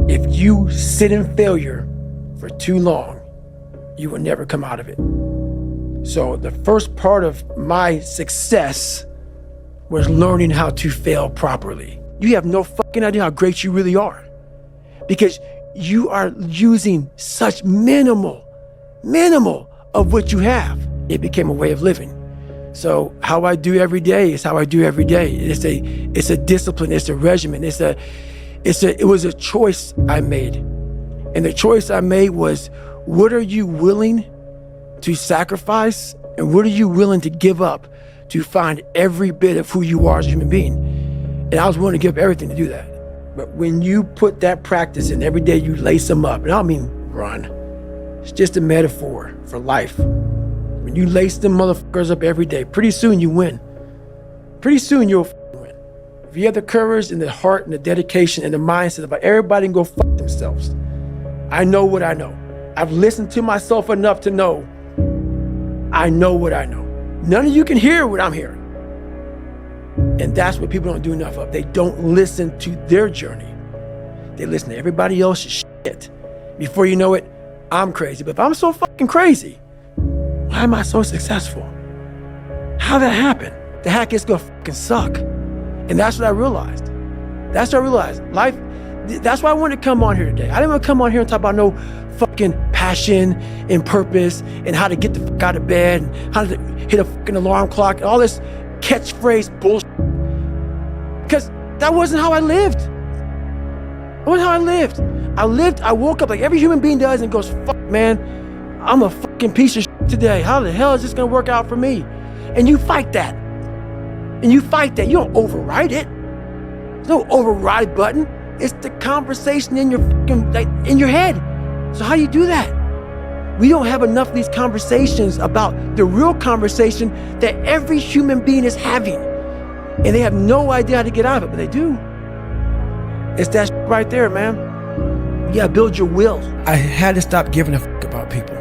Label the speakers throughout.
Speaker 1: If you sit in failure for too long, you will never come out of it. So the first part of my success was learning how to fail properly. You have no fucking idea how great you really are, because you are using such minimal of what you have. It became a way of living. So how I do every day is how I do every day. It's a discipline, it's a regimen, it was a choice I made. And the choice I made was, what are you willing to sacrifice and what are you willing to give up to find every bit of who you are as a human being? And I was willing to give up everything to do that. But when you put that practice in, every day you lace them up, and I don't mean run, it's just a metaphor for life. When you lace them motherfuckers up every day, pretty soon you win. Pretty soon you'll win. If you have the courage and the heart and the dedication and the mindset about everybody can go fuck themselves. I know what I know. I've listened to myself enough to know I know what I know. None of you can hear what I'm hearing. And that's what people don't do enough of. They don't listen to their journey. They listen to everybody else's shit. Before you know it, I'm crazy. But if I'm so fucking crazy, why am I so successful? How'd that happen? The hack is gonna fucking suck. And that's what I realized. That's what I realized. Life, that's why I wanted to come on here today. I didn't want to come on here and talk about no fucking passion and purpose and how to get the fuck out of bed and how to hit a fucking alarm clock and all this catchphrase bullshit. Because that wasn't how I lived. That wasn't how I lived. I woke up like every human being does and goes, fuck man, I'm a fucking piece of shit today. How the hell is this gonna work out for me? And you fight that. You don't override it. There's no override button. It's the conversation in your fucking, like, in your head. So how do you do that? We don't have enough of these conversations about the real conversation that every human being is having. And they have no idea how to get out of it, but they do. It's that shit right there, man. You gotta build your will. I had to stop giving a fuck about people.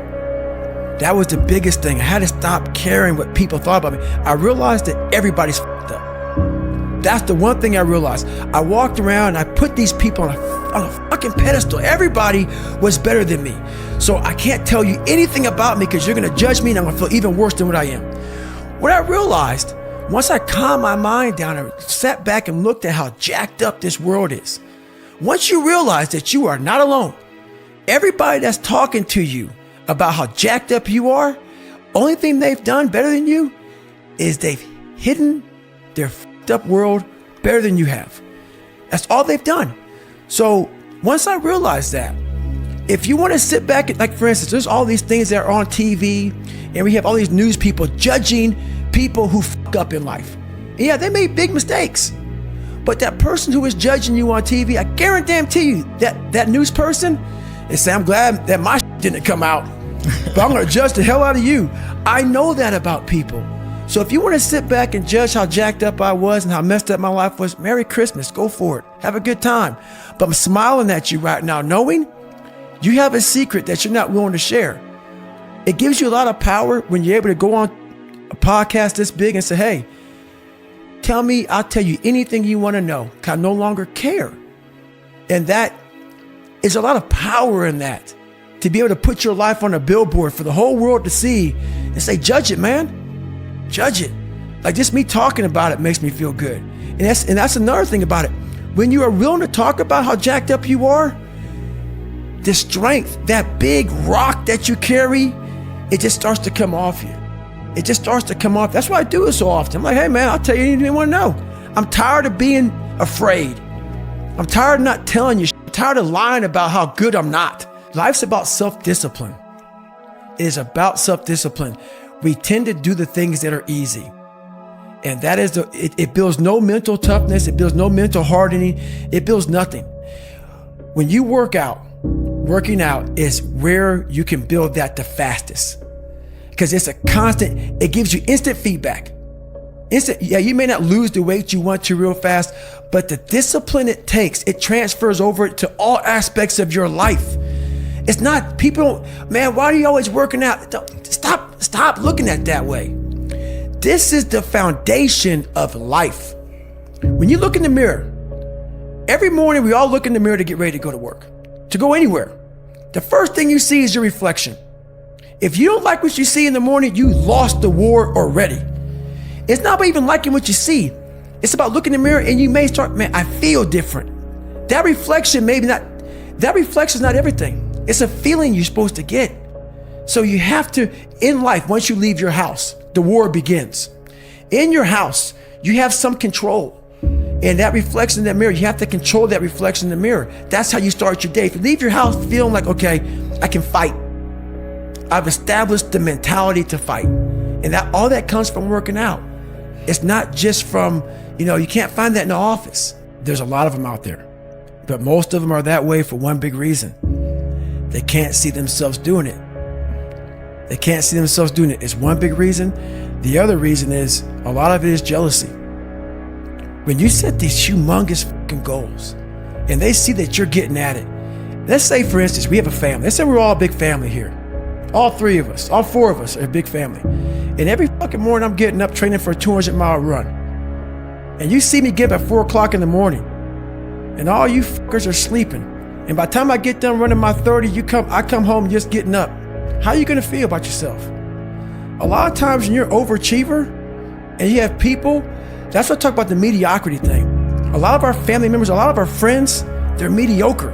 Speaker 1: That was the biggest thing. I had to stop caring what people thought about me. I realized that everybody's fucked up. That's the one thing I realized. I walked around and I put these people on a fucking pedestal. Everybody was better than me. So I can't tell you anything about me because you're gonna judge me and I'm gonna feel even worse than what I am. What I realized, once I calmed my mind down and sat back and looked at how jacked up this world is, once you realize that you are not alone, everybody that's talking to you about how jacked up you are, only thing they've done better than you is they've hidden their fucked up world better than you have. That's all they've done. So once I realized that, if you want to sit back and, like for instance, there's all these things that are on TV and we have all these news people judging people who fuck up in life. And yeah, they made big mistakes. But that person who is judging you on TV, I guarantee you that news person is saying, I'm glad that my shit didn't come out, but I'm gonna judge the hell out of you. I know that about people. So if you want to sit back and judge how jacked up I was and how messed up my life was, Merry Christmas, go for it. Have a good time. But I'm smiling at you right now, knowing you have a secret that you're not willing to share. It gives you a lot of power when you're able to go on a podcast this big and say, hey, tell me, I'll tell you anything you want to know, 'cause I no longer care. And that is a lot of power in that, to be able to put your life on a billboard for the whole world to see and say, judge it, man. Judge it. Like just me talking about it makes me feel good. And that's another thing about it. When you are willing to talk about how jacked up you are, the strength, that big rock that you carry, it just starts to come off you. It just starts to come off. That's why I do it so often. I'm like, hey man, I'll tell you anything you want to know. I'm tired of being afraid. I'm tired of not telling you shit. I'm tired of lying about how good I'm not. Life's about self-discipline. It is about self-discipline. We tend to do the things that are easy. And that is, it builds no mental toughness. It builds no mental hardening. It builds nothing. When you working out is where you can build that the fastest. Because it's a constant, it gives you instant feedback. Yeah, you may not lose the weight you want to real fast, but the discipline it takes, it transfers over to all aspects of your life. It's not, people, man, why are you always working out? Stop looking at it that way. This is the foundation of life. When you look in the mirror, every morning we all look in the mirror to get ready to go to work. to go anywhere, the first thing you see is your reflection. If you don't like what you see in the morning, you lost the war already. It's not about even liking what you see. It's about looking in the mirror and you may start, man, I feel different. That reflection is not everything. It's a feeling you're supposed to get. So you have to, in life, once you leave your house, the war begins. In your house, you have some control. And that reflection in that mirror, you have to control that reflection in the mirror. That's how you start your day. If you leave your house feeling like, okay, I can fight. I've established the mentality to fight. And all that comes from working out. It's not just from, you can't find that in the office. There's a lot of them out there. But most of them are that way for one big reason. They can't see themselves doing it. They can't see themselves doing it. It's one big reason. The other reason is, a lot of it is jealousy. When you set these humongous fucking goals and they see that you're getting at it, let's say, for instance, we have a family. Let's say we're all a big family here. All three of us, all four of us are a big family. And every fucking morning I'm getting up training for a 200-mile run. And you see me get up at 4 o'clock in the morning and all you fuckers are sleeping. And by the time I get done running my 30, I come home just getting up. How are you gonna feel about yourself? A lot of times when you're an overachiever and you have people, that's what I talk about, the mediocrity thing. A lot of our family members, a lot of our friends, they're mediocre.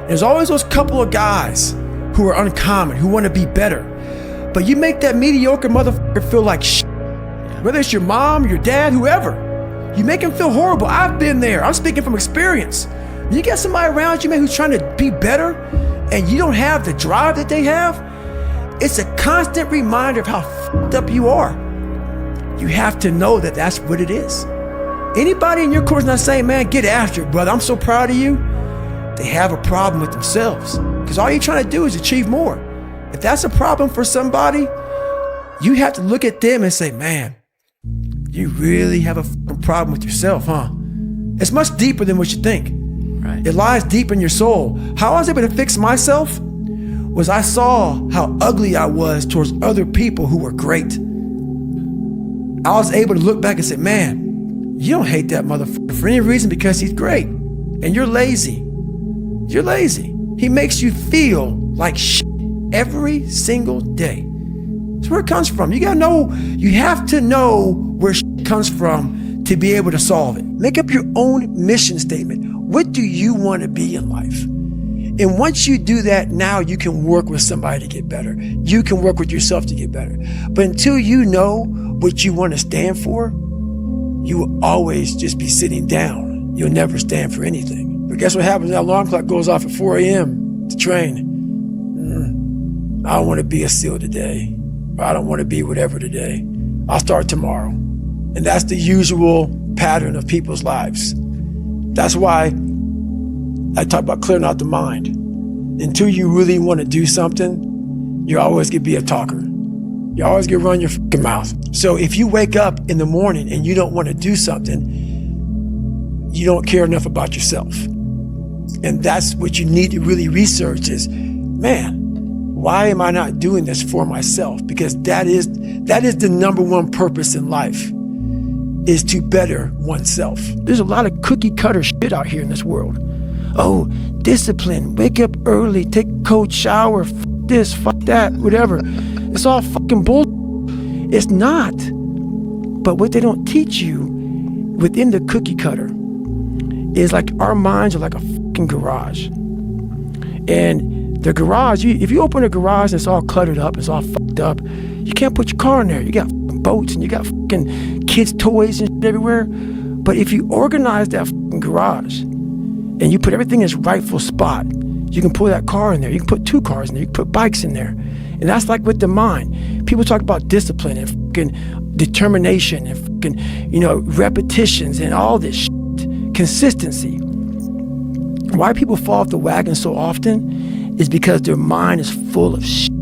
Speaker 1: There's always those couple of guys who are uncommon, who want to be better. But you make that mediocre motherfucker feel like shit. Whether it's your mom, your dad, whoever. You make him feel horrible. I've been there. I'm speaking from experience. You get somebody around you, man, who's trying to be better and you don't have the drive that they have, it's a constant reminder of how fucked up you are. You have to know that that's what it is. Anybody in your course not saying, man, get after it, brother, I'm so proud of you. They have a problem with themselves because all you're trying to do is achieve more. If that's a problem for somebody, you have to look at them and say, man, you really have a problem with yourself, huh? It's much deeper than what you think. Right. It lies deep in your soul. How I was able to fix myself was I saw how ugly I was towards other people who were great. I was able to look back and say, man, you don't hate that motherfucker for any reason because he's great. And you're lazy. You're lazy. He makes you feel like shit every single day. That's where it comes from. You have to know where shit comes from to be able to solve it. Make up your own mission statement. What do you want to be in life? And once you do that, now you can work with somebody to get better. You can work with yourself to get better. But until you know what you want to stand for, you will always just be sitting down. You'll never stand for anything. But guess what happens? That alarm clock goes off at 4 a.m. to train. I don't want to be a SEAL today. Or I don't want to be whatever today. I'll start tomorrow. And that's the usual pattern of people's lives. That's why I talk about clearing out the mind. Until you really want to do something, you're always going to be a talker. You always going to run your fucking mouth. So if you wake up in the morning and you don't want to do something, you don't care enough about yourself. And that's what you need to really research is, man, why am I not doing this for myself? Because that is the number one purpose in life, is to better oneself. There's a lot of cookie cutter shit out here in this world. Oh, discipline, wake up early, take a cold shower, fuck this, fuck that, whatever. It's all fucking bull. It's not. But what they don't teach you within the cookie cutter is like our minds are like a fucking garage. And the garage, if you open a garage and it's all cluttered up, it's all fucked up, you can't put your car in there. You got fucking boats and you got fucking kids' toys and shit everywhere. But if you organize that fucking garage and you put everything in its rightful spot, you can pull that car in there. You can put 2 cars in there. You can put bikes in there. And that's like with the mind. People talk about discipline and fucking determination and fucking, repetitions and all this shit. Consistency. Why people fall off the wagon so often is because their mind is full of shit.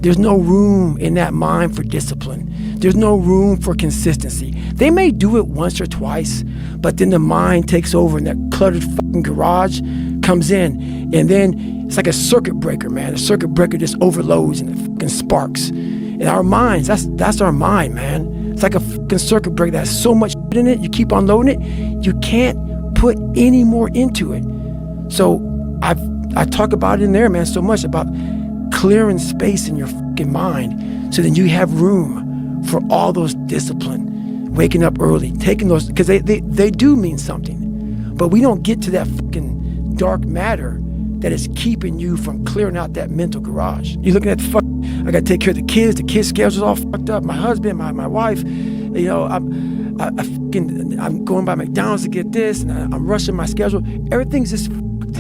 Speaker 1: There's no room in that mind for discipline. There's no room for consistency. They may do it once or twice, but then the mind takes over and that cluttered fucking garage comes in, and then it's like a circuit breaker, man. The circuit breaker just overloads and it fucking sparks. And our minds, that's our mind, man. It's like a fucking circuit breaker that has so much shit in it, you keep on loading it, you can't put any more into it. So I talk about it in there, man, so much about clearing space in your fucking mind so then you have room for all those discipline, waking up early, taking those, because they do mean something. But we don't get to that fucking dark matter that is keeping you from clearing out that mental garage. You're looking at the fuck, I gotta take care of the kids schedule's all fucked up, my husband, my wife, you know, I'm going by McDonald's to get this, and I'm rushing my schedule. Everything's just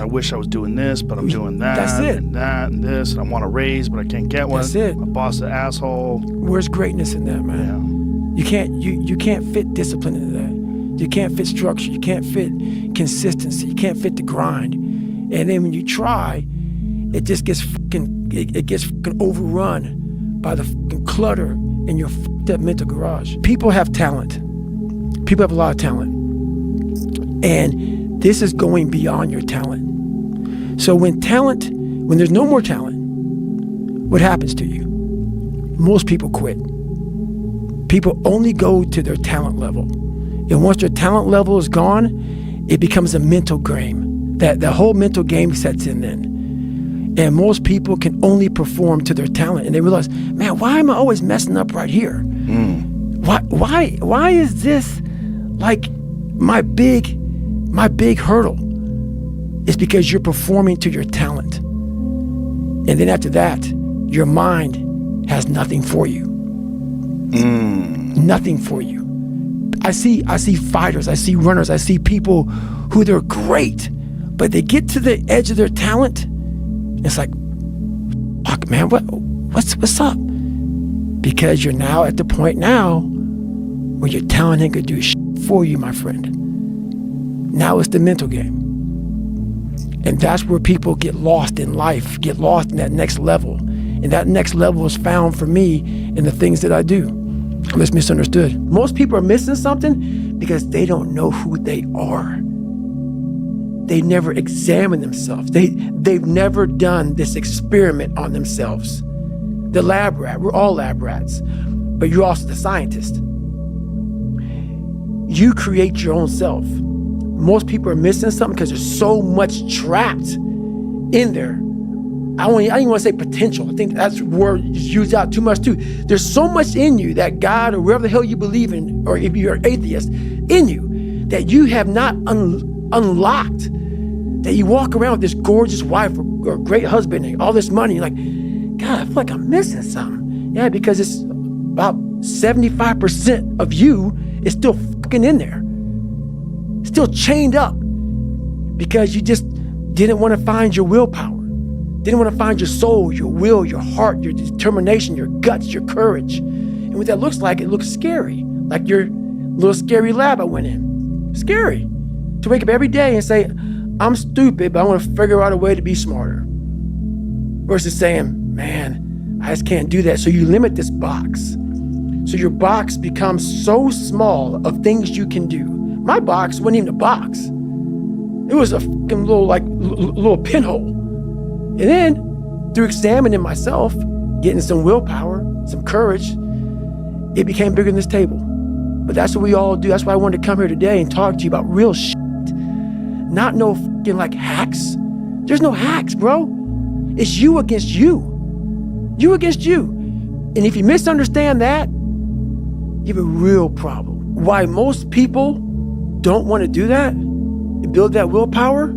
Speaker 2: I wish I was doing this, but I'm doing that.
Speaker 1: That's it.
Speaker 2: And that and this, and I want a raise, but I can't get one.
Speaker 1: That's it.
Speaker 2: My boss is an asshole.
Speaker 1: Where's greatness in that, man?
Speaker 2: Yeah.
Speaker 1: You can't fit discipline into that. You can't fit structure. You can't fit consistency. You can't fit the grind. And then when you try, it just gets it gets fucking overrun by the fucking clutter in your fucked up mental garage. People have talent. People have a lot of talent. And this is going beyond your talent. So when there's no more talent, what happens to you? Most people quit. People only go to their talent level. And once their talent level is gone, it becomes a mental game. That whole mental game sets in then. And most people can only perform to their talent. And they realize, man, why am I always messing up right here? Why is this like my big hurdle? It's because you're performing to your talent. And then after that, your mind has nothing for you. Nothing for you. I see fighters, I see runners, I see people who they're great, but they get to the edge of their talent. It's like, fuck, man, what's up? Because you're now at the point now where your talent ain't gonna do shit for you, my friend. Now it's the mental game. And that's where people get lost in life, get lost in that next level. And that next level is found for me in the things that I do. I'm just misunderstood. Most people are missing something because they don't know who they are. They never examine themselves. They've never done this experiment on themselves. The lab rat, we're all lab rats, but you're also the scientist. You create your own self. Most people are missing something because there's so much trapped in there. I don't even want to say potential. I think that's a word used out too much too. There's so much in you that God or wherever the hell you believe in, or if you're an atheist, in you that you have not unlocked, that you walk around with this gorgeous wife or great husband and all this money. You're like, God, I feel like I'm missing something. Yeah, because it's about 75% of you is still fucking in there. Still chained up because you just didn't want to find your willpower. Didn't want to find your soul, your will, your heart, your determination, your guts, your courage. And what that looks like, it looks scary. Like your little scary lab I went in. Scary. To wake up every day and say, I'm stupid, but I want to figure out a way to be smarter. Versus saying, man, I just can't do that. So you limit this box. So your box becomes so small of things you can do. My box wasn't even a box. It was a fucking little pinhole. And then, through examining myself, getting some willpower, some courage, it became bigger than this table. But that's what we all do. That's why I wanted to come here today and talk to you about real shit. Not no fucking like hacks. There's no hacks, bro. It's you against you. You against you. And if you misunderstand that, you have a real problem. Why most people don't want to do that and build that willpower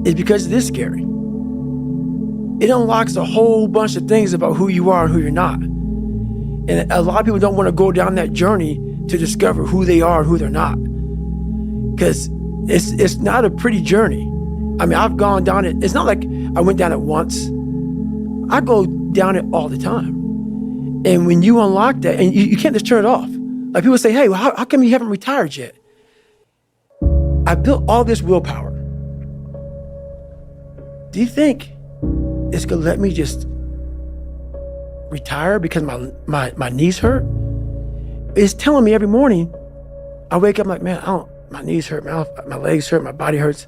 Speaker 1: is because it is scary. It unlocks a whole bunch of things about who you are and who you're not. And a lot of people don't want to go down that journey to discover who they are and who they're not. Because it's not a pretty journey. I mean, I've gone down it. It's not like I went down it once. I go down it all the time. And when you unlock that, and you can't just turn it off. Like people say, hey, well, how come you haven't retired yet? I built all this willpower. Do you think it's gonna let me just retire because my knees hurt? It's telling me every morning, I wake up like, man, my knees hurt, my legs hurt, my body hurts,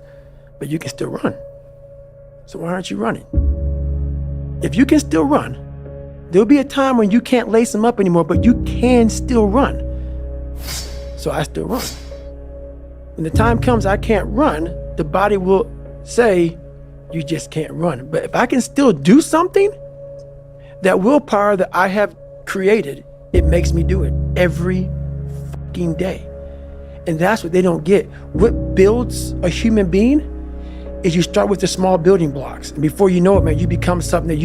Speaker 1: but you can still run. So why aren't you running? If you can still run, there'll be a time when you can't lace them up anymore, but you can still run. So I still run. When the time comes I can't run, the body will say, you just can't run. But if I can still do something, that willpower that I have created, it makes me do it every fucking day. And that's what they don't get. What builds a human being is you start with the small building blocks. And before you know it, man, you become something that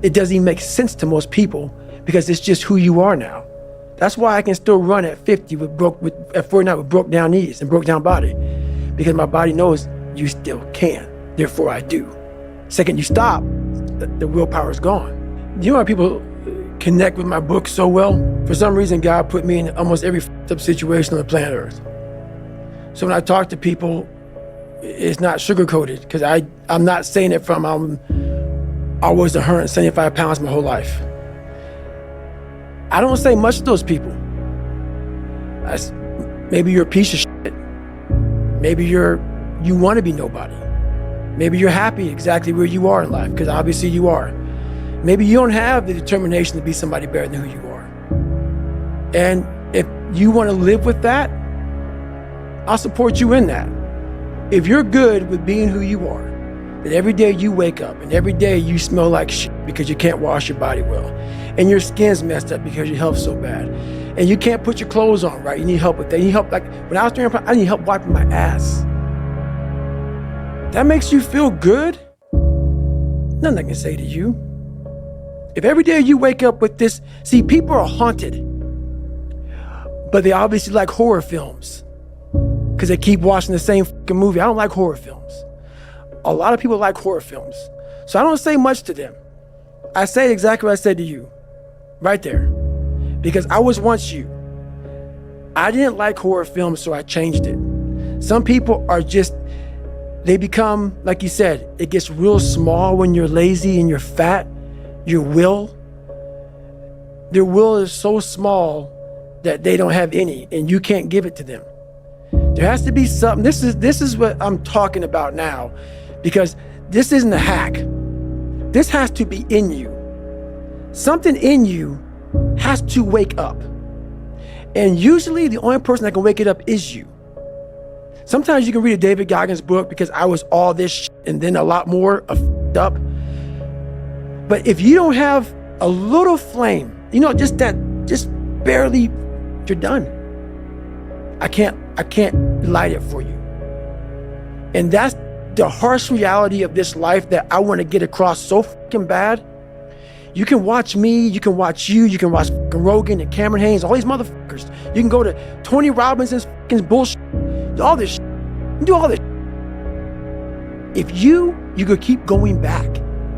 Speaker 1: it doesn't even make sense to most people because it's just who you are now. That's why I can still run at 50 at 49 with broke down knees and broke down body, because my body knows you still can. Therefore, I do. Second you stop, the willpower is gone. You know why people connect with my book so well? For some reason, God put me in almost every up situation on the planet Earth. So when I talk to people, it's not sugar-coated, because I'm not saying it from I was 175 pounds my whole life. I don't say much to those people. Maybe you're a piece of shit. Maybe you want to be nobody. Maybe you're happy exactly where you are in life, because obviously you are. Maybe you don't have the determination to be somebody better than who you are. And if you want to live with that, I'll support you in that. If you're good with being who you are, that every day you wake up and every day you smell like shit because you can't wash your body well, and your skin's messed up because your health's so bad, and you can't put your clothes on right, you need help with that. You need help, like when I was doing, I need help wiping my ass. That makes you feel good? Nothing I can say to you. If every day you wake up with this, see, people are haunted, but they obviously like horror films because they keep watching the same fucking movie. I don't like horror films. A lot of people like horror films. So I don't say much to them. I say exactly what I said to you, right there, because I was once you. I didn't like horror films, so I changed it. Some people are just, they become, like you said, it gets real small when you're lazy and you're fat. Their will is so small that they don't have any, and you can't give it to them. There has to be something. This is what I'm talking about now, because this isn't a hack. This has to be in you. Something in you has to wake up. And usually the only person that can wake it up is you. Sometimes you can read a David Goggins book, because I was all this shit and then a lot more up. But if you don't have a little flame, just barely, you're done. I can't light it for you. And that's the harsh reality of this life that I want to get across so fucking bad. You can watch me, you can watch you can watch Rogan and Cameron Haynes, all these motherfuckers. You can go to Tony Robinson's fucking bullshit, all this shit. You do all this shit. If you could keep going back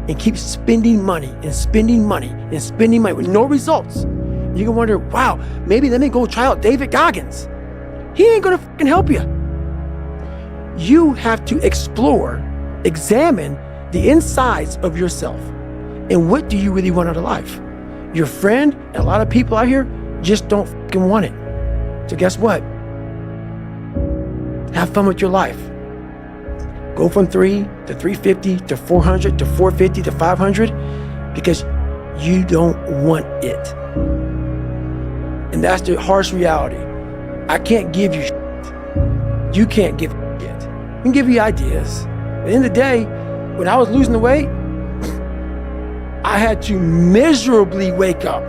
Speaker 1: and keep spending money and spending money and spending money with no results, you can wonder, wow, maybe let me go try out David Goggins. He ain't gonna fucking help you. You have to examine the insides of yourself. And what do you really want out of life? Your friend and a lot of people out here just don't fucking want it. So guess what? Have fun with your life. Go from 3 to 350 to 400 to 450 to 500, because you don't want it. And that's the harsh reality. I can't give you shit. You can't give shit. I can give you ideas. At the end of the day, when I was losing the weight, I had to miserably wake up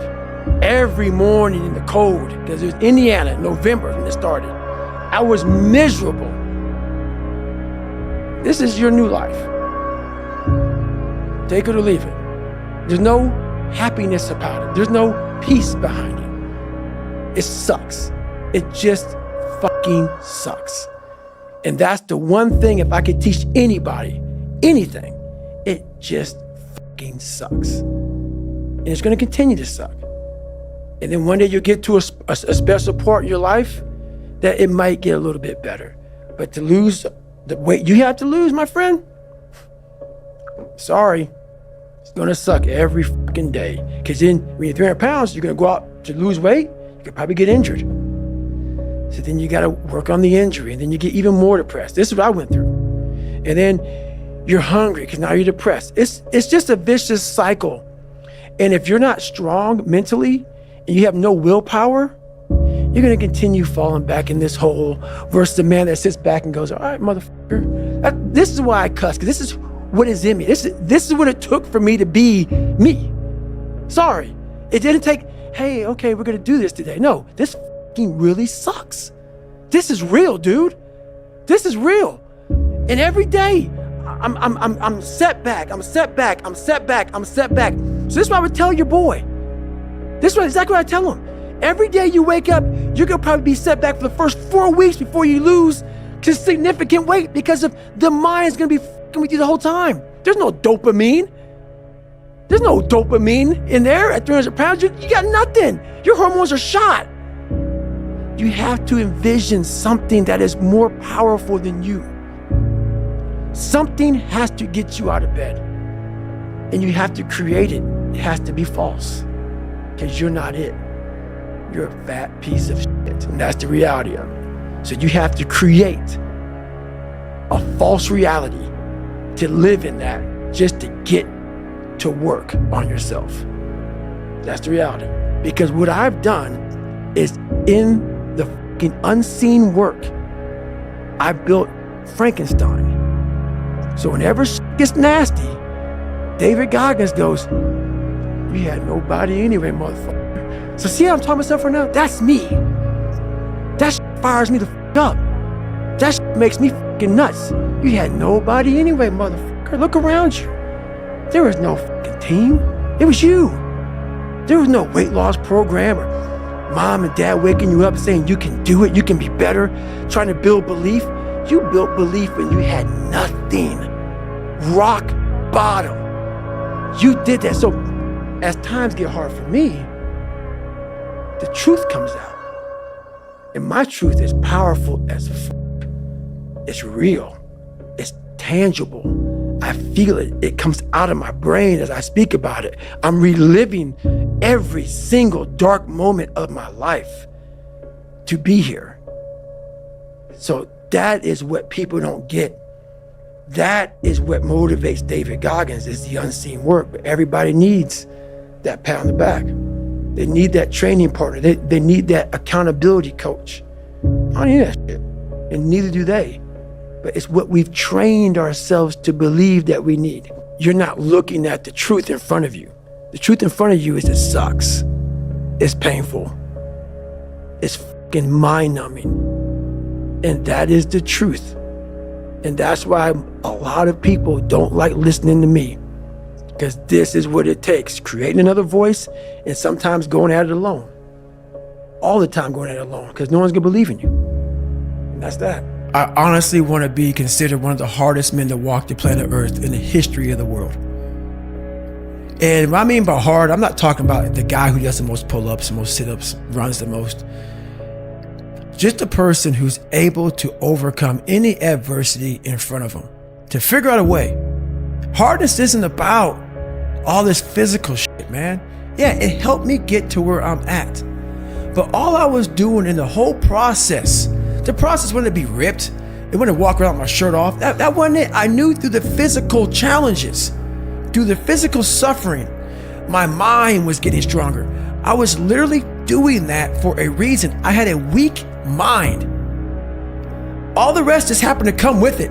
Speaker 1: every morning in the cold, because it was Indiana, November when it started. I was miserable. This is your new life. Take it or leave it. There's no happiness about it. There's no peace behind it. It sucks. It just fucking sucks. And that's the one thing, if I could teach anybody anything, it just fucking sucks. And it's gonna continue to suck. And then one day you'll get to a special part in your life that it might get a little bit better. But to lose the weight you have to lose, my friend, sorry, it's gonna suck every fucking day. Because then when you're 300 pounds, you're gonna go out to lose weight, you could probably get injured. So then you gotta work on the injury, and then you get even more depressed. This is what I went through. And then you're hungry because now you're depressed. It's just a vicious cycle. And if you're not strong mentally and you have no willpower, you're gonna continue falling back in this hole versus the man that sits back and goes, all right, motherfucker. This is why I cuss, because this is what is in me. This is what it took for me to be me. Sorry. It didn't take, hey, okay, we're gonna do this today. No, this fucking really sucks. This is real, dude. This is real. And every day, I'm setback. So this is what I would tell your boy. This is exactly what I tell him. Every day you wake up, you're gonna probably be set back for the first 4 weeks before you lose to significant weight because of the mind is gonna be fucking with you the whole time. There's no dopamine. There's no dopamine in there at 300 pounds. You got nothing. Your hormones are shot. You have to envision something that is more powerful than you. Something has to get you out of bed. And you have to create it. It has to be false. Because you're not it. You're a fat piece of shit. And that's the reality of it. So you have to create a false reality to live in that just to get to work on yourself. That's the reality. Because what I've done is in the fucking unseen work, I built Frankenstein. So whenever shit gets nasty, David Goggins goes, "You had nobody anyway, motherfucker." So see how I'm talking to myself right now? That's me. That shit fires me the fuck up. That shit makes me fucking nuts. You had nobody anyway, motherfucker. Look around you. There was no fucking team. It was you. There was no weight loss program or mom and dad waking you up saying you can do it, you can be better, trying to build belief. You built belief when you had nothing. Rock bottom. You did that. So as times get hard for me, the truth comes out. And my truth is powerful as fuck. It's real. It's tangible. I feel it. It comes out of my brain as I speak about it. I'm reliving every single dark moment of my life to be here. So that is what people don't get. That is what motivates David Goggins, is the unseen work. But everybody needs that pat on the back. They need that training partner. They need that accountability coach. I don't need that shit. And neither do they. But it's what we've trained ourselves to believe that we need. You're not looking at the truth in front of you. The truth in front of you is it sucks. It's painful. It's fucking mind-numbing. And that is the truth. And that's why a lot of people don't like listening to me. Because this is what it takes. Creating another voice and sometimes going at it alone. All the time going at it alone. Because no one's going to believe in you. And that's that. I honestly want to be considered one of the hardest men to walk the planet Earth in the history of the world. And what I mean by hard, I'm not talking about the guy who does the most pull-ups, the most sit-ups, runs the most. Just a person who's able to overcome any adversity in front of him, to figure out a way. Hardness isn't about all this physical shit, man. Yeah, it helped me get to where I'm at. But all I was doing in the whole process, the process wasn't to be ripped. It wasn't to walk around with my shirt off. That wasn't it. I knew through the physical challenges, through the physical suffering, my mind was getting stronger. I was literally doing that for a reason. I had a weak mind. All the rest just happened to come with it.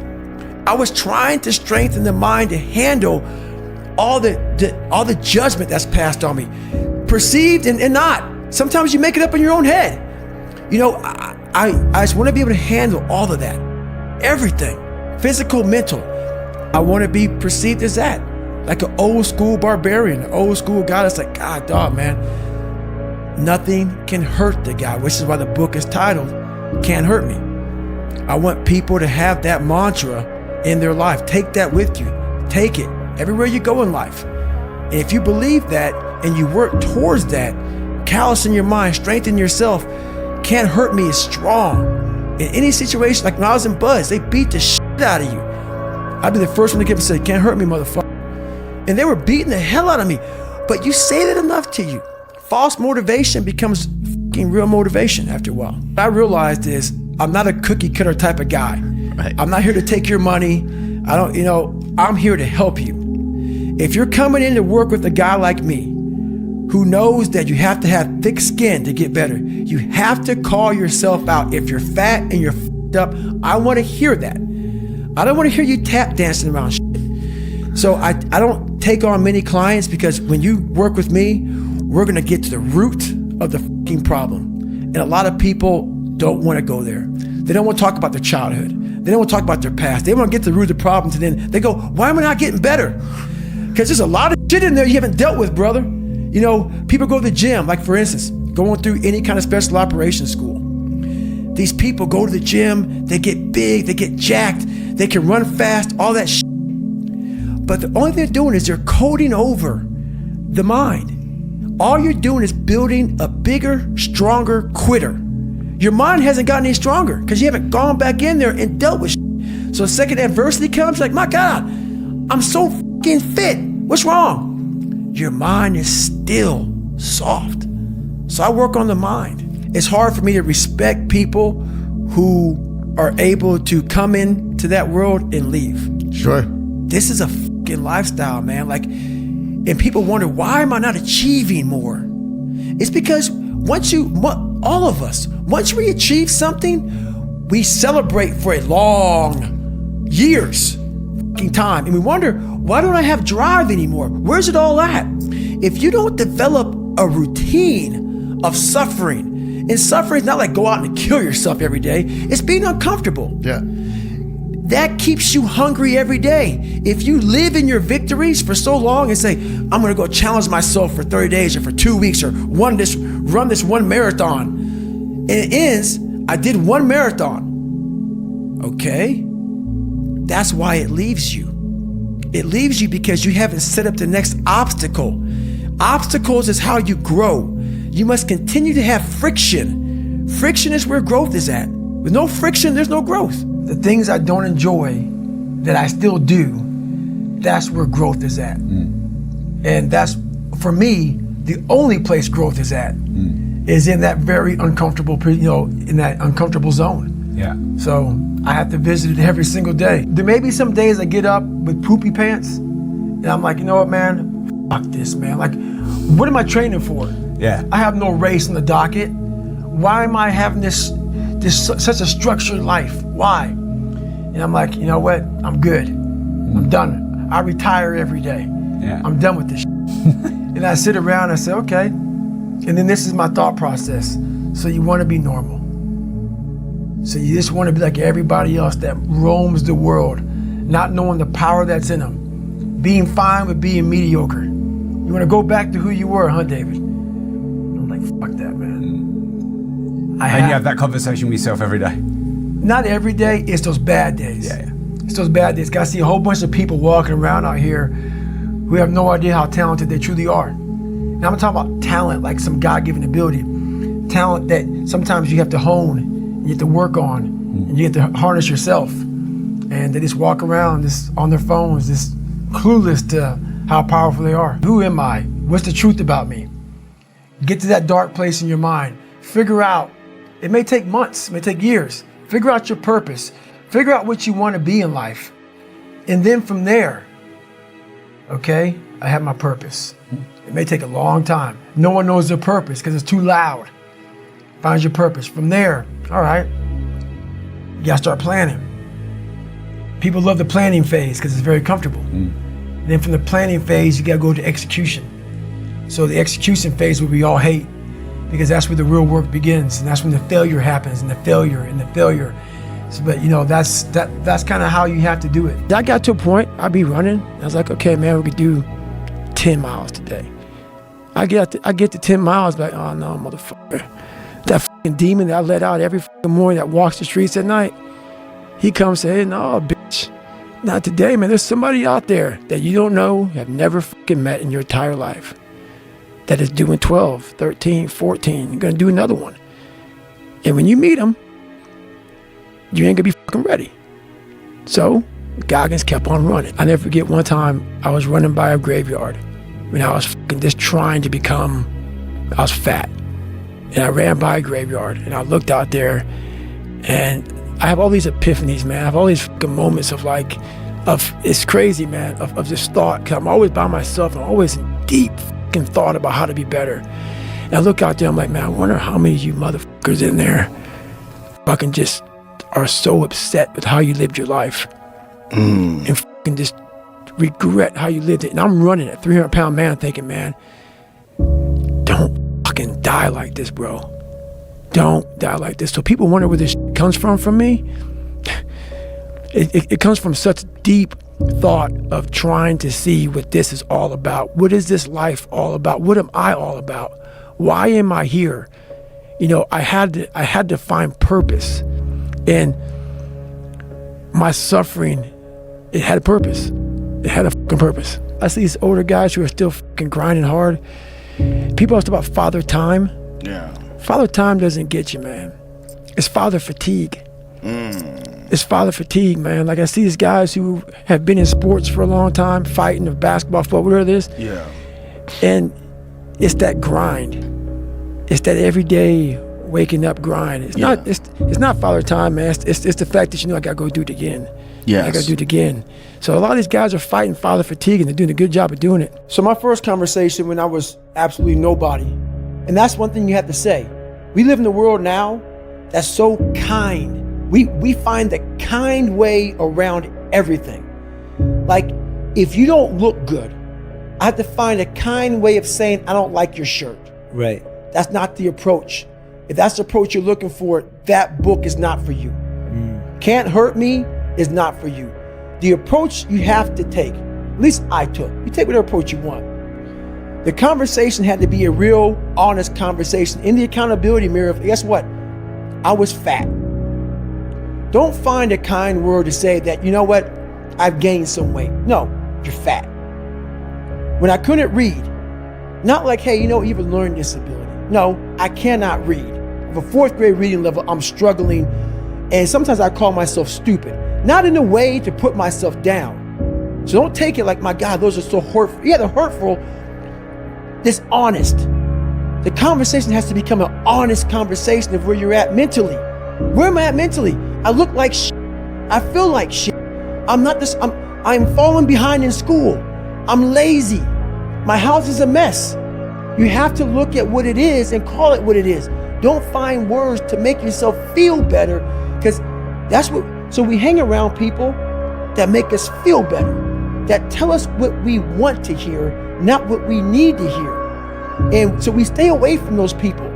Speaker 1: I was trying to strengthen the mind to handle all the judgment that's passed on me, perceived and not. Sometimes you make it up in your own head. You know, I just want to be able to handle all of that. Everything. Physical, mental. I want to be perceived as that. Like an old school barbarian, an old school guy that's like, God, dog, man. Nothing can hurt the guy, which is why the book is titled, Can't Hurt Me. I want people to have that mantra in their life. Take that with you. Take it everywhere you go in life. And if you believe that and you work towards that, callous in your mind, strengthen yourself, can't hurt me is strong. In any situation, like when I was in Buzz, they beat the shit out of you. I'd be the first one to get up and say, can't hurt me, motherfucker. And they were beating the hell out of me. But you say that enough to you. False motivation becomes fucking real motivation after a while. What I realized is I'm not a cookie cutter type of guy. Right. I'm not here to take your money. I'm here to help you. If you're coming in to work with a guy like me, who knows that you have to have thick skin to get better, you have to call yourself out. If you're fat and you're f***ed up, I want to hear that. I don't want to hear you tap dancing around shit. So I don't take on many clients because when you work with me, we're gonna get to the root of the fucking problem. And a lot of people don't wanna go there. They don't wanna talk about their childhood. They don't wanna talk about their past. They wanna get to the root of the problem, and then they go, why am I not getting better? Because there's a lot of shit in there you haven't dealt with, brother. You know, people go to the gym, like for instance, going through any kind of special operations school. These people go to the gym, they get big, they get jacked, they can run fast, all that shit. But the only thing they're doing is they're coding over the mind. All you're doing is building a bigger, stronger quitter. Your mind hasn't gotten any stronger because you haven't gone back in there and dealt with shit. So the second adversity comes, like, my God, I'm so fucking fit. What's wrong? Your mind is still soft. So I work on the mind. It's hard for me to respect people who are able to come into that world and leave.
Speaker 3: Sure.
Speaker 1: This is a fucking lifestyle, man. Like, and people wonder, why am I not achieving more? It's because all of us, once we achieve something, we celebrate for a long years fucking time. And we wonder, why don't I have drive anymore? Where's it all at? If you don't develop a routine of suffering, and suffering is not like go out and kill yourself every day, it's being uncomfortable.
Speaker 3: Yeah.
Speaker 1: That keeps you hungry every day. If you live in your victories for so long and say, I'm gonna go challenge myself for 30 days or for 2 weeks or run this one marathon, and it ends, I did one marathon. Okay, that's why it leaves you. It leaves you because you haven't set up the next obstacle. Obstacles is how you grow. You must continue to have friction. Friction is where growth is at. With no friction, there's no growth. The things I don't enjoy that I still do, that's where growth is at. And that's, for me, the only place growth is at, is in that very uncomfortable, in that uncomfortable zone.
Speaker 4: Yeah.
Speaker 1: So I have to visit it every single day. There may be some days I get up with poopy pants and I'm like, you know what, man? Fuck this, man. Like, what am I training for?
Speaker 4: Yeah.
Speaker 1: I have no race on the docket. Why am I having such a structured life? Why? And I'm like, you know what? I'm good. I'm done. I retire every day.
Speaker 4: Yeah.
Speaker 1: I'm done with this shit. And I sit around and I say, okay. And then this is my thought process. So you want to be normal. So you just want to be like everybody else that roams the world, not knowing the power that's in them. Being fine with being mediocre. You want to go back to who you were, huh, David? I'm like, fuck that, man.
Speaker 4: And you have that conversation with yourself every day?
Speaker 1: Not every day, it's those bad days.
Speaker 4: Yeah.
Speaker 1: It's those bad days. I see a whole bunch of people walking around out here who have no idea how talented they truly are. And I'm talking about talent, like some God-given ability. Talent that sometimes you have to hone, you have to work on, and you have to harness yourself. And they just walk around just on their phones, just clueless to how powerful they are. Who am I? What's the truth about me? Get to that dark place in your mind. Figure out, it may take months, it may take years. Figure out your purpose. Figure out what you want to be in life. And then from there, okay, I have my purpose. It may take a long time. No one knows their purpose because it's too loud. Find your purpose. From there, all right, you gotta start planning. People love the planning phase because it's very comfortable. And then from the planning phase, you gotta go to execution. So the execution phase, what we all hate, because that's where the real work begins, and that's when the failure happens, and the failure. So, but that's kind of how you have to do it. I got to a point, I'd be running. I was like, okay, man, we could do 10 miles today. I get to 10 miles, like, oh no, motherfucker. That fucking demon that I let out every fucking morning that walks the streets at night, he comes and says, no, bitch, not today, man. There's somebody out there that you don't know, have never fucking met in your entire life, that is doing 12, 13, 14. You're gonna do another one. And when you meet them, you ain't gonna be fucking ready. So Goggins kept on running. I never forget one time I was running by a graveyard when I was fucking just trying to become, I was fat. And I ran by a graveyard and I looked out there and I have all these epiphanies, man. I have all these fucking moments of it's crazy, man, of this thought. Cause I'm always by myself. I'm always in deep fucking thought about how to be better. And I look out there, I'm like, man, I wonder how many of you motherfuckers in there fucking just are so upset with how you lived your life and fucking just regret how you lived it. And I'm running a 300-pound man thinking, man, don't fucking die like this, bro. Don't die like this. So people wonder where this comes from me. It comes from such deep thought of trying to see what this is all about. What is this life all about? What am I all about? Why am I here? You know, I had to find purpose. And my suffering, it had a purpose. It had a fucking purpose. I see these older guys who are still fucking grinding hard. People ask about father time.
Speaker 2: Yeah.
Speaker 1: Father time doesn't get you, man. It's father fatigue. It's father fatigue, man. Like I see these guys who have been in sports for a long time, fighting of basketball, football, whatever it is.
Speaker 2: Yeah.
Speaker 1: And it's that grind. It's that everyday waking up grind. It's not father time, man. It's the fact that, you know, I gotta go do it again.
Speaker 2: Yes.
Speaker 1: I gotta do it again. So a lot of these guys are fighting father fatigue, and they're doing a good job of doing it. So my first conversation when I was absolutely nobody, and that's one thing you have to say. We live in a world now that's so kind. We find the kind way around everything. Like, if you don't look good, I have to find a kind way of saying, I don't like your shirt.
Speaker 3: Right.
Speaker 1: That's not the approach. If that's the approach you're looking for, that book is not for you. Can't Hurt Me is not for you. The approach you have to take, at least I took, you take whatever approach you want. The conversation had to be a real, honest conversation. In the accountability mirror, guess what? I was fat. Don't find a kind word to say that, you know what, I've gained some weight. No, you're fat. When I couldn't read, not like, hey, you know, you have a learning disability. No, I cannot read. Of a 4th grade reading level, I'm struggling, and sometimes I call myself stupid. Not in a way to put myself down. So don't take it like, my God, those are so hurtful. Yeah, they're hurtful. This honest. The conversation has to become an honest conversation of where you're at mentally. Where am I at mentally? I look like shit. I feel like shit. I'm falling behind in school. I'm lazy. My house is a mess. You have to look at what it is and call it what it is. Don't find words to make yourself feel better, because so we hang around people that make us feel better, that tell us what we want to hear, not what we need to hear. And so we stay away from those people.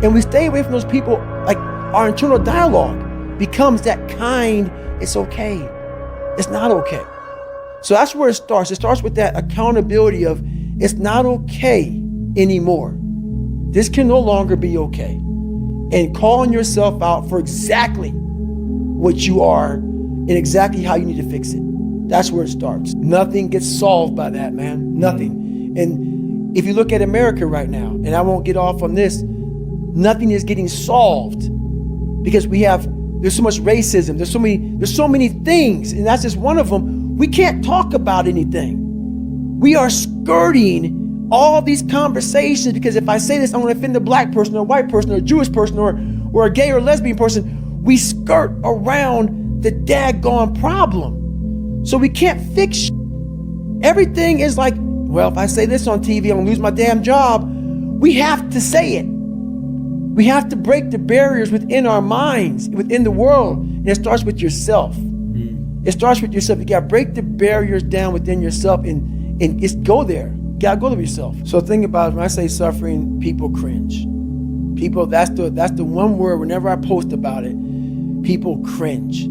Speaker 1: And we stay away from those people, like our internal dialogue becomes that kind, it's okay. It's not okay. So that's where it starts. It starts with that accountability of, it's not okay anymore. This can no longer be okay. And calling yourself out for exactly what you are and exactly how you need to fix it. That's where it starts. Nothing gets solved by that, man. Nothing. And if you look at America right now, and I won't get off on this, nothing is getting solved because there's so much racism. There's so many things, and that's just one of them. We can't talk about anything. We are skirting all these conversations because if I say this, I'm going to offend a black person or a white person or a Jewish person or a gay or lesbian person. We skirt around the daggone problem. So we can't fix shit. Everything is like, well, if I say this on TV, I'm going to lose my damn job. We have to say it. We have to break the barriers within our minds, within the world. And it starts with yourself. It starts with yourself. You got to break the barriers down within yourself and just go there. You got to go to yourself. So think about it. When I say suffering, people cringe. People, that's the one word whenever I post about it, people cringe.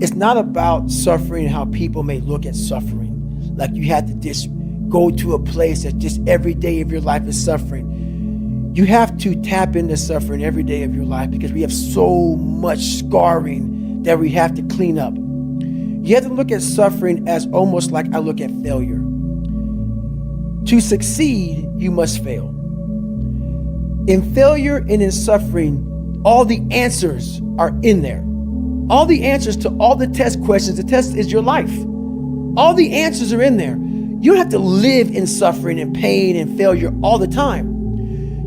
Speaker 1: It's not about suffering how people may look at suffering. Like you have to just go to a place that just every day of your life is suffering. You have to tap into suffering every day of your life because we have so much scarring that we have to clean up. You have to look at suffering as almost like I look at failure. To succeed, you must fail. In failure and in suffering, all the answers are in there. All the answers to all the test questions. The test is your life. All the answers are in there. You don't have to live in suffering and pain and failure all the time.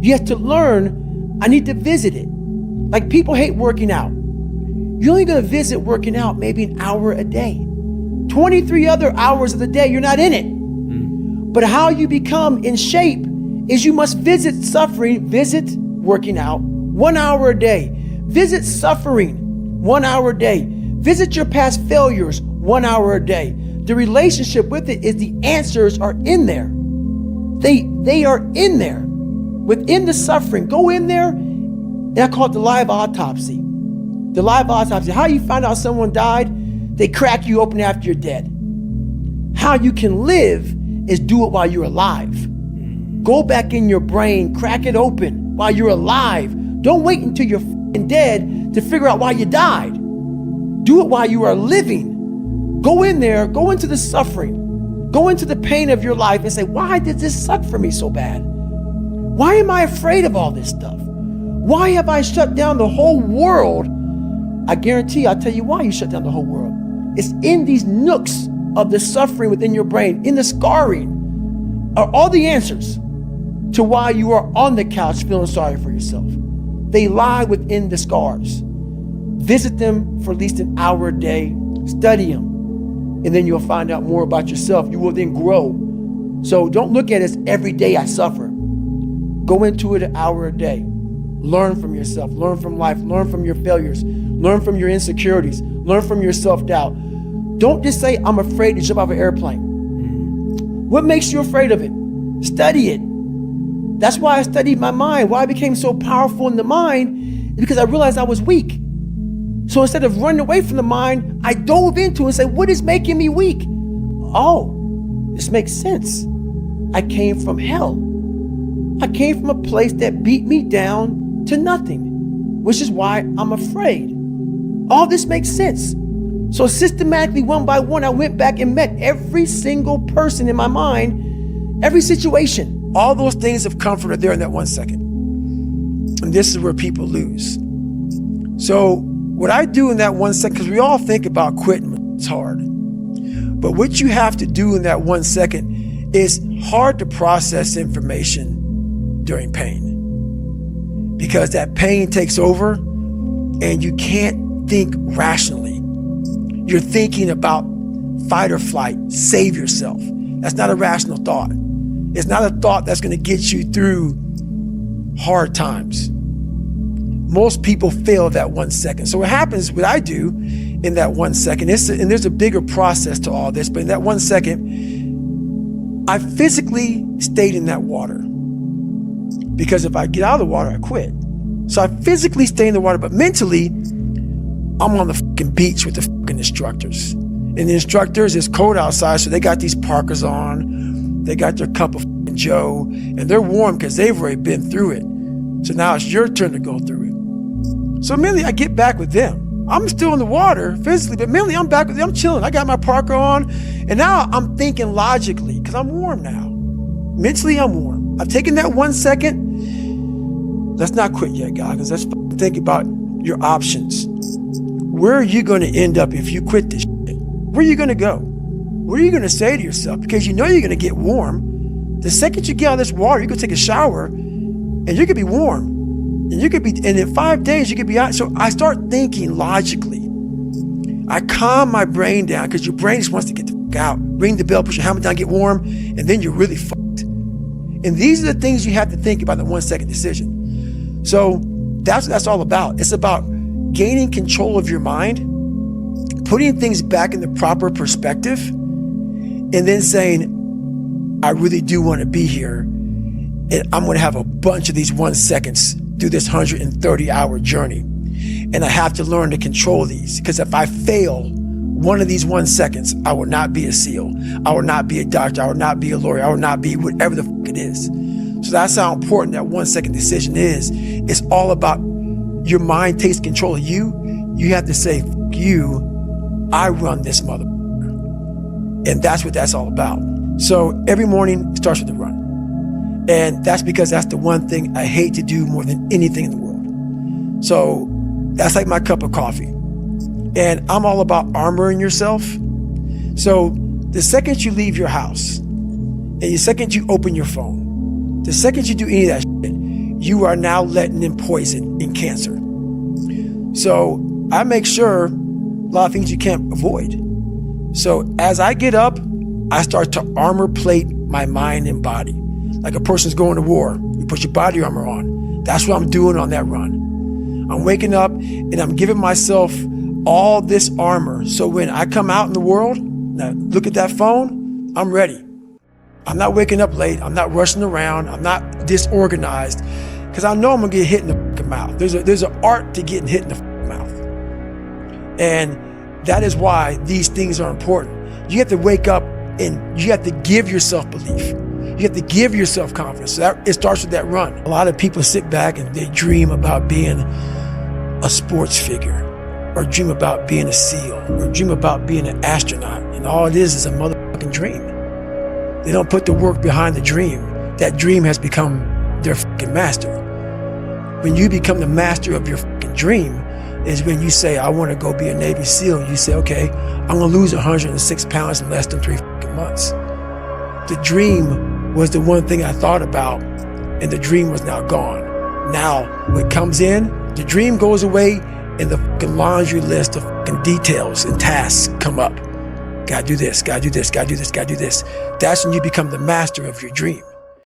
Speaker 1: You have to learn, I need to visit it. Like people hate working out. You're only going to visit working out maybe an hour a day. 23 other hours of the day, you're not in it. But how you become in shape is you must visit suffering, visit working out 1 hour a day. Visit suffering 1 hour a day. Visit your past failures 1 hour a day. The relationship with it is the answers are in there. They are in there. Within the suffering, go in there, and I call it the live autopsy. The live autopsy. How you find out someone died? They crack you open after you're dead. How you can live is do it while you're alive. Go back in your brain, crack it open while you're alive. Don't wait until you're dead to figure out why you died. Do it while you are living. Go in there, go into the suffering, go into the pain of your life and say, why did this suck for me so bad? Why am I afraid of all this stuff? Why have I shut down the whole world? I guarantee I'll tell you why you shut down the whole world. It's in these nooks of the suffering within your brain, in the scarring, are all the answers to why you are on the couch feeling sorry for yourself. They lie within the scars. Visit them for at least an hour a day, study them, and then you'll find out more about yourself. You will then grow. So don't look at it as every day I suffer. Go into it an hour a day. Learn from yourself, learn from life, learn from your failures, learn from your insecurities, learn from your self-doubt. Don't just say, I'm afraid to jump off an airplane. What makes you afraid of it? Study it. That's why I studied my mind. Why I became so powerful in the mind is because I realized I was weak. So instead of running away from the mind, I dove into it and said, what is making me weak? Oh, this makes sense. I came from hell. I came from a place that beat me down to nothing, which is why I'm afraid. All this makes sense. So systematically, one by one, I went back and met every single person in my mind, every situation. All those things of comfort are there in that 1 second. And this is where people lose. So what I do in that 1 second, because we all think about quitting, it's hard. But what you have to do in that 1 second is hard to process information during pain, because that pain takes over and you can't think rationally. You're thinking about fight or flight, save yourself. That's not a rational thought. It's not a thought that's going to get you through hard times. Most people fail that 1 second. So what happens, what I do in that 1 second, and there's a bigger process to all this, but in that 1 second, I physically stayed in that water. Because if I get out of the water, I quit. So I physically stay in the water, but mentally, I'm on the fucking beach with the fucking instructors. And the instructors, it's cold outside, so they got these parkas on. They got their cup of fucking Joe, and they're warm because they've already been through it. So now it's your turn to go through it. So mentally, I get back with them. I'm still in the water physically, but mentally, I'm back with them. I'm chilling. I got my parka on, and now I'm thinking logically because I'm warm now. Mentally, I'm warm. I've taken that 1 second. Let's not quit yet, Goggins. Let's think about your options. Where are you going to end up if you quit this shit? Where are you going to go? What are you going to say to yourself? Because you know you're going to get warm. The second you get out of this water, you're going to take a shower, and you're going to be warm. And in 5 days, you could be out. So I start thinking logically. I calm my brain down because your brain just wants to get the fuck out. Ring the bell, put your helmet down, get warm, and then you're really fucked. And these are the things you have to think about in the 1 second decision. So that's what that's all about. It's about gaining control of your mind, putting things back in the proper perspective, and then saying, I really do want to be here. And I'm going to have a bunch of these 1 seconds through this 130-hour journey. And I have to learn to control these, because if I fail one of these 1 seconds, I will not be a SEAL. I will not be a doctor. I will not be a lawyer. I will not be whatever the fuck it is. So that's how important that 1 second decision is. It's all about your mind takes control of you. You have to say, fuck you, I run this motherfucker. And that's what that's all about. So every morning it starts with a run. And that's because that's the one thing I hate to do more than anything in the world. So that's like my cup of coffee. And I'm all about armoring yourself. So the second you leave your house, and the second you open your phone, the second you do any of that shit, you are now letting in poison and cancer. So I make sure a lot of things you can't avoid. So as I get up, I start to armor plate my mind and body. Like a person's going to war, you put your body armor on. That's what I'm doing on that run. I'm waking up and I'm giving myself all this armor. So when I come out in the world, Now, look at that phone. I'm ready. I'm not waking up late. I'm not rushing around. I'm not disorganized because I know I'm gonna get hit in the fucking mouth. There's an art to getting hit in the fucking mouth. And that is why these things are important. You have to wake up and you have to give yourself belief. You have to give yourself confidence. So it starts with that run. A lot of people sit back and they dream about being a sports figure, or dream about being a SEAL, or dream about being an astronaut. And all it is a motherfucking dream. They don't put the work behind the dream. That dream has become their fucking master. When you become the master of your fucking dream is when you say, I want to go be a Navy SEAL. You say, okay, I'm going to lose 106 pounds in less than 3 fucking months. The dream was the one thing I thought about, and the dream was now gone. Now, what comes in, the dream goes away, and the fucking laundry list of fucking details and tasks come up. Gotta do this, gotta do this, gotta do this, gotta do this. That's when you become the master of your dream.